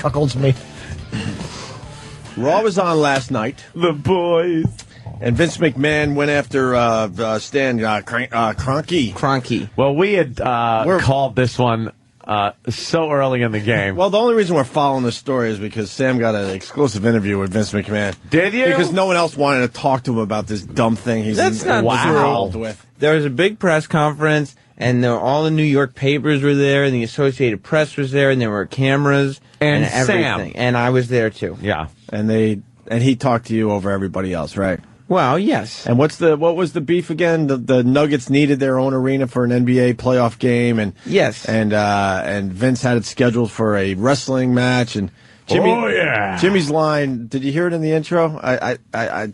chuckles me. Raw was on last night. The boys. And Vince McMahon went after Stan Kroenke. Kroenke. Well, we had called this one so early in the game. Well, the only reason we're following this story is because Sam got an exclusive interview with Vince McMahon. Did you? Because no one else wanted to talk to him about this dumb thing he's involved with. There was a big press conference, and all the New York papers were there, and the Associated Press was there, and there were cameras and everything. Sam. And I was there too. Yeah. And he talked to you over everybody else, right? Well, yes. And what was the beef again? The Nuggets needed their own arena for an NBA playoff game, and yes, and Vince had it scheduled for a wrestling match, and Jimmy's line. Did you hear it in the intro? I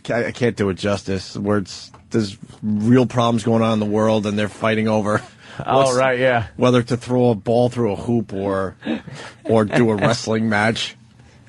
can't do it justice. Where there's real problems going on in the world, and they're fighting over. Whether to throw a ball through a hoop or do a wrestling match.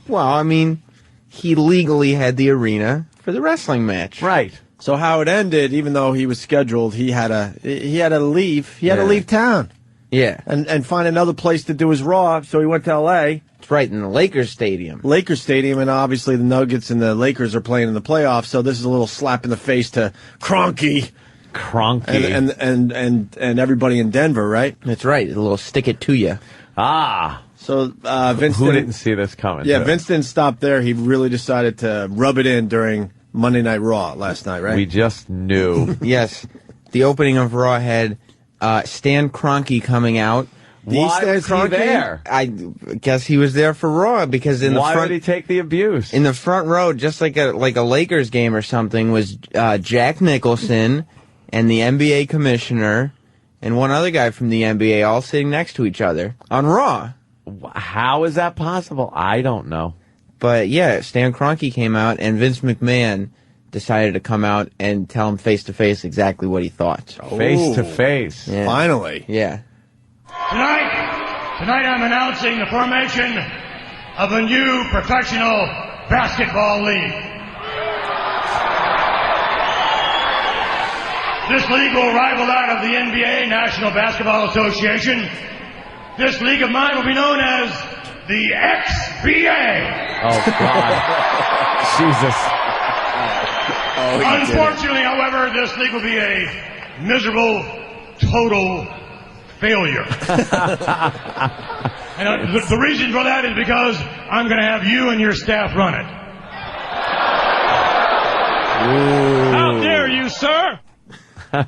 Well, I mean, he legally had the arena for the wrestling match. Right. So how it ended, even though he was scheduled, he had to leave. He had to leave town. Yeah. And find another place to do his Raw, so he went to L.A. It's right in the Lakers Stadium. And obviously the Nuggets and the Lakers are playing in the playoffs, so this is a little slap in the face to Kroenke. And everybody in Denver, right? That's right. A little stick it to you. So Vince didn't see this coming. Yeah, Vince didn't stop there. He really decided to rub it in during Monday Night Raw last night, right? We just knew. Yes. The opening of Raw had Stan Kroenke coming out. Why was he there? I guess he was there for Raw because Why would he take the abuse? In the front row, just like a Lakers game or something, was Jack Nicholson and the NBA commissioner and one other guy from the NBA all sitting next to each other on Raw. How is that possible? I don't know. But yeah, Stan Kroenke came out, and Vince McMahon decided to come out and tell him face to face exactly what he thought. Face to face. Yeah. Finally. Yeah. Tonight I'm announcing the formation of a new professional basketball league. This league will rival that of the NBA, National Basketball Association. This league of mine will be known as the XBA. Oh, God. Jesus. Unfortunately, however, this league will be a miserable, total failure. And the reason for that is because I'm going to have you and your staff run it. Ooh. How dare you, sir?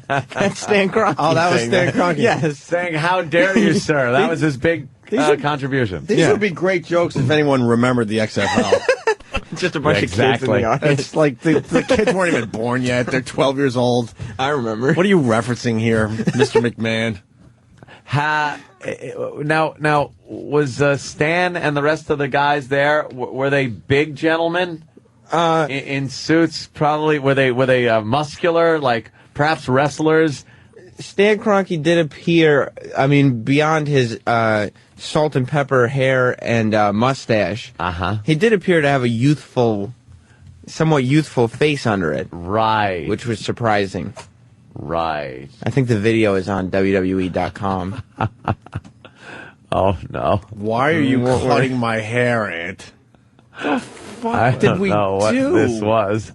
That's Stan Kroenke. Oh, that was Stan Kroenke. Yes. Saying, how dare you, sir. That was his big contribution. These would be great jokes if anyone remembered the XFL. Just a bunch of kids in the audience. It's like the kids weren't even born yet. They're 12 years old. I remember. What are you referencing here, Mr. McMahon? Now, was Stan and the rest of the guys there? Were they big gentlemen in suits? Probably. Were they muscular, like perhaps wrestlers? Stan Kroenke did appear. I mean, beyond his salt and pepper hair and mustache, he did appear to have a somewhat youthful face under it. Right. Which was surprising. Right. I think the video is on WWE.com. Oh, no. Why are you cutting my hair, Ant? I don't know what this was.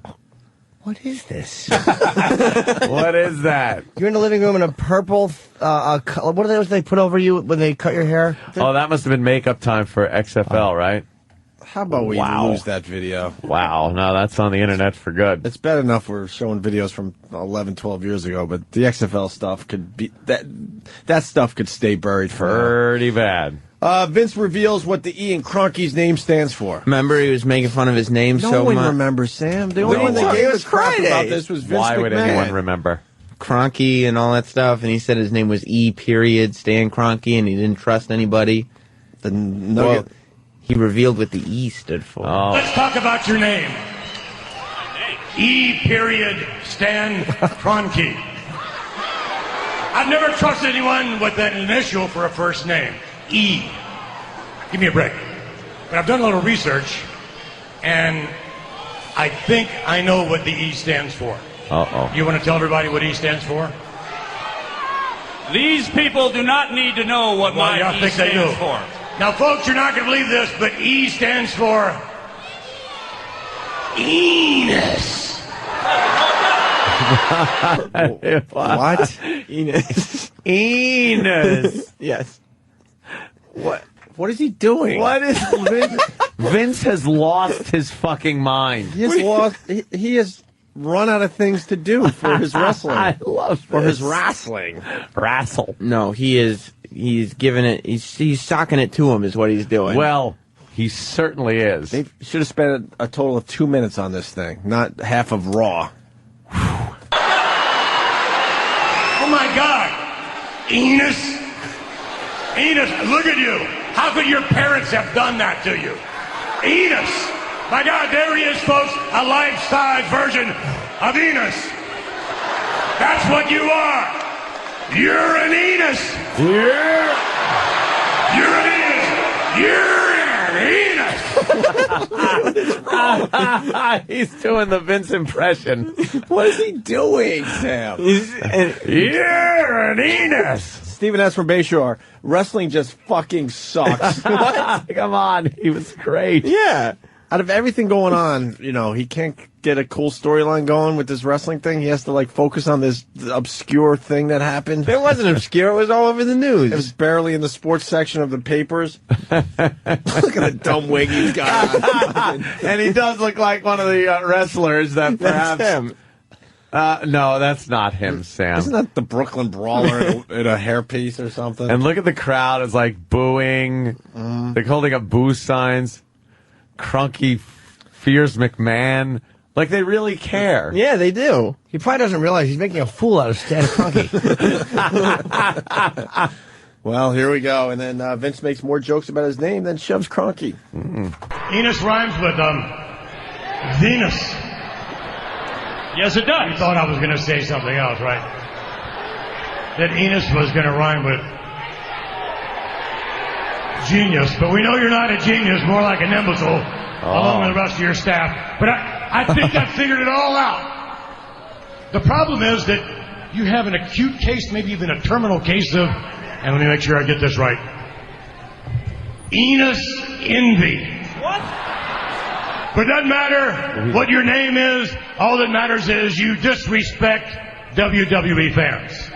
What is this? What is that? You're in the living room in a purple, what are those they put over you when they cut your hair? Oh, that must have been makeup time for XFL, right? How about we lose that video? Wow, no, that's on the internet for good. It's bad enough we're showing videos from 11, 12 years ago, but the XFL stuff could be that stuff could stay buried for pretty bad. Vince reveals what the E in Kroenke's name stands for. Remember, he was making fun of his name so much. No one remembers, Sam. The only one that gave us crap about this was Vince Why McMahon. would anyone remember? Kroenke and all that stuff, and he said his name was E. Stan Kroenke, and he didn't trust anybody. He revealed what the E stood for. Oh. Let's talk about your name. E. Stan Kroenke. I've never trusted anyone with that initial for a first name. E. Give me a break. But I've done a little research, and I think I know what the E stands for. Uh-oh. You want to tell everybody what E stands for? These people do not need to know what my E stands for. Now, folks, you're not going to believe this, but E stands for Enos. What? Enos. Enos. Yes. What is he doing? What is Vince has lost his fucking mind. He has lost. He has run out of things to do for his wrestling. I love for this. his wrestling. Wrestle. No, he's giving it. He's socking it to him. Is what he's doing. Well, he certainly is. They should have spent a total of 2 minutes on this thing, not half of Raw. Oh, my God. Enos. Enos, look at you. How could your parents have done that to you? Enos. My God, there he is, folks. A life-size version of Enos. That's what you are. You're an Enos. You're an Enos. You're an Enos. He's doing the Vince impression. What is he doing, Sam? You're an Enos. Stephen S. from Bayshore, wrestling just fucking sucks. Come on, he was great. Yeah. Out of everything going on, he can't get a cool storyline going with this wrestling thing. He has to, focus on this obscure thing that happened. it wasn't obscure. It was all over the news. It was barely in the sports section of the papers. Look at the dumb wig he's got. And he does look like one of the wrestlers that perhaps... That's him. No, that's not him, Sam. Isn't that the Brooklyn Brawler in a hairpiece or something? And look at the crowd. It's like booing. They're holding up boo signs. Crunky fears McMahon. Like, they really care. Yeah, they do. He probably doesn't realize he's making a fool out of Stan Kroenke. Well, here we go. And then Vince makes more jokes about his name than shoves Kroenke. Enos rhymes with Venus. Yes, it does. You thought I was going to say something else, right? That Enos was going to rhyme with genius, but we know you're not a genius, more like an imbecile, along with the rest of your staff. But I think I figured it all out. The problem is that you have an acute case, maybe even a terminal case of, and let me make sure I get this right, Enos envy. What? But it doesn't matter what your name is. All that matters is you disrespect WWE fans.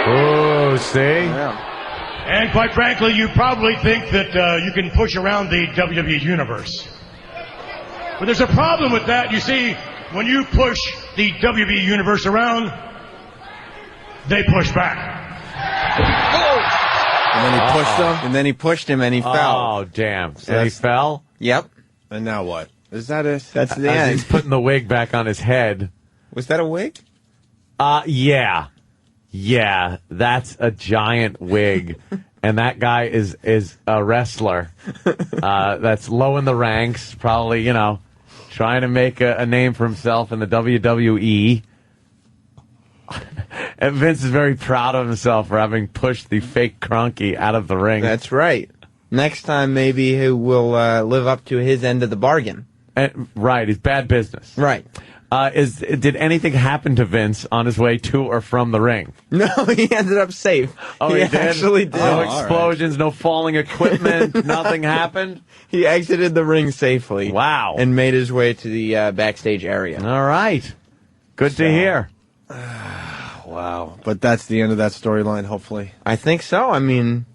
Oh, see? Yeah. And quite frankly, you probably think that you can push around the WWE universe. But there's a problem with that. You see, when you push the WWE universe around, they push back. And then he pushed him. And then he pushed him, and he fell. Oh, damn. So he fell? Yep. And now what? Is that it? That's the As end. he's putting the wig back on his head. Was that a wig? Yeah. Yeah, that's a giant wig. And that guy is a wrestler. That's low in the ranks, probably, trying to make a name for himself in the WWE. And Vince is very proud of himself for having pushed the fake Kroenke out of the ring. That's right. Next time, maybe he will live up to his end of the bargain. Right, it's bad business. Right. Did anything happen to Vince on his way to or from the ring? No, he ended up safe. Oh, he did? Actually did. No explosions, no falling equipment, nothing happened? He exited the ring safely. Wow. And made his way to the backstage area. All right. Good to hear. Wow. But that's the end of that storyline, hopefully. I think so. I mean,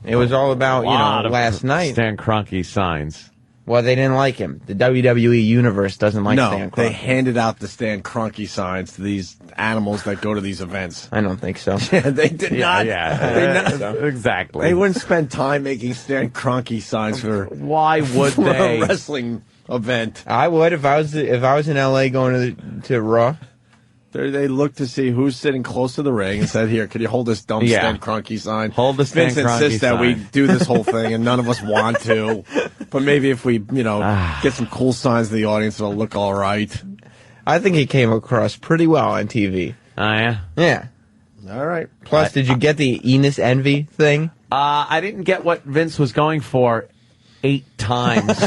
it was all about, last night. Stan Kroenke signs. Well, they didn't like him. The WWE universe doesn't like Stan Kroenke. They handed out the Stan Kroenke signs to these animals that go to these events. I don't think so. Yeah, they did not. Yeah, exactly. They wouldn't spend time making Stan Kroenke signs for Why would they? a wrestling event. I would if I was in LA going to Raw. They looked to see who's sitting close to the ring and said, "Here, could you hold this dumb Stan Kroenke sign?" Hold the Stan Vince Kroenke insists that we sign. do this whole thing, and none of us want to. But maybe if we, get some cool signs to the audience, it'll look all right. I think he came across pretty well on TV. Oh, yeah? Yeah. All right. Plus, did you get the Enos envy thing? I didn't get what Vince was going for 8 times.